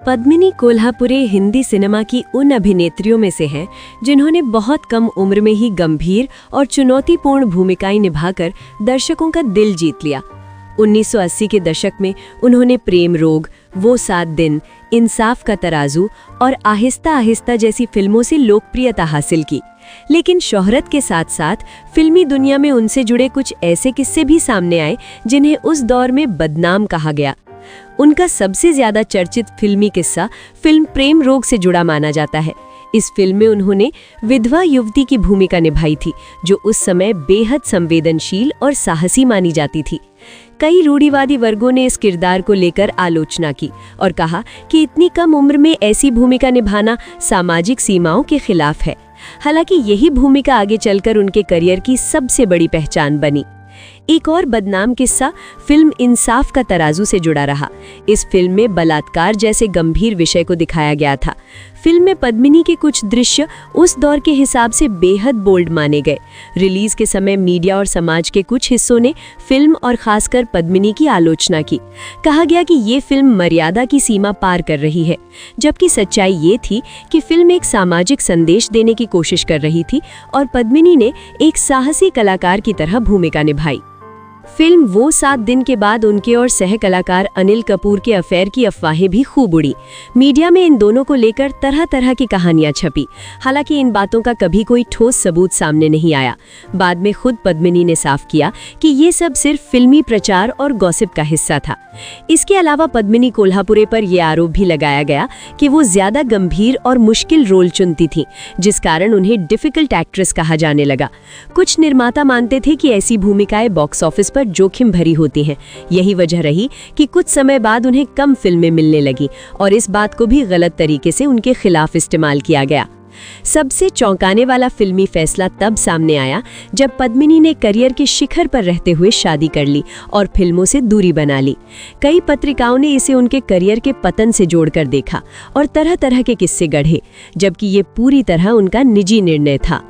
Padmini Kolhapure Hindi cinema की उन अभिनेत्रियों में से हैं जिन्होंने बहुत कम उम्र में ही गंभीर और चुनौतीपूर्ण भूमिकाएं निभाकर दर्शकों का दिल जीत लिया। 1980 के दशक में उन्होंने प्रेम रोग, वो 7 दिन, इंसाफ का तराजू और आहिस्ता आहिस्ता जैसी फिल्मों से लोकप्रियता हासिल की। लेकिन शोहरत के साथ साथ फिल्मी दुनिया में उनसे जुड़े कुछ ऐसे किस्से भी सामने आए जिन्हें उस दौर में बदनाम कहा गया। उनका सबसे ज्यादा चर्चित फिल्मी किस्सा फिल्म प्रेम रोग से जुड़ा माना जाता है। इस फिल्म में उन्होंने विधवा युवती की भूमिका निभाई थी, जो उस समय बेहद संवेदनशील और साहसी मानी जाती थी। कई रूढ़िवादी वर्गों ने इस किरदार को लेकर आलोचना की और कहा कि इतनी कम उम्र में ऐसी भूमिका निभाना सामाजिक सीमाओं के खिलाफ है। हालांकि यही भूमिका आगे चलकर उनके करियर की सबसे बड़ी पहचान बनी। एक और बदनाम किस्सा फिल्म इंसाफ का तराजू से जुड़ा रहा। इस फिल्म में बलात्कार जैसे गंभीर विषय को दिखाया गया था। फिल्म में पद्मिनी के कुछ दृश्य उस दौर के हिसाब से बेहद बोल्ड माने गए। रिलीज के समय मीडिया और समाज के कुछ हिस्सों ने फिल्म और खासकर पद्मिनी की आलोचना की। कहा गया कि ये फिल्म मर्यादा की सीमा पार कर रही है, जबकि सच्चाई ये थी कि फिल्म एक सामाजिक संदेश देने की कोशिश कर रही थी और पद्मिनी ने एक साहसी कलाकार की तरह भूमिका निभाई। फिल्म वो 7 दिन के बाद उनके और सह कलाकार अनिल कपूर के अफेयर की अफवाहें भी खूब उड़ी। मीडिया में इन दोनों को लेकर तरह तरह की कहानियां छपी। हालांकि इन बातों का कभी कोई ठोस सबूत सामने नहीं आया। बाद में खुद पद्मिनी ने साफ किया कि ये सब सिर्फ फिल्मी प्रचार और गॉसिप का हिस्सा था। इसके अलावा पद्मिनी कोल्हापुरे पर यह आरोप भी लगाया गया कि वो ज्यादा गंभीर और मुश्किल रोल चुनती थीं, जिस कारण उन्हें डिफिकल्ट एक्ट्रेस कहा जाने लगा। कुछ निर्माता मानते थे कि ऐसी भूमिकाएं बॉक्स ऑफिस पर जोखिम भरी होती हैं। यही वजह रही कि कुछ समय बाद उन्हें कम फिल्में मिलने लगी और इस बात को भी गलत तरीके से उनके खिलाफ इस्तेमाल किया गया। सबसे चौंकाने वाला फिल्मी फैसला तब सामने आया जब पद्मिनी ने करियर के शिखर पर रहते हुए शादी कर ली और फिल्मों से दूरी बना ली। कई पत्रिकाओं ने इसे उनके करियर के पतन से जोड़कर देखा और तरह तरह के किस्से गढ़े, जबकि ये पूरी तरह उनका निजी निर्णय था।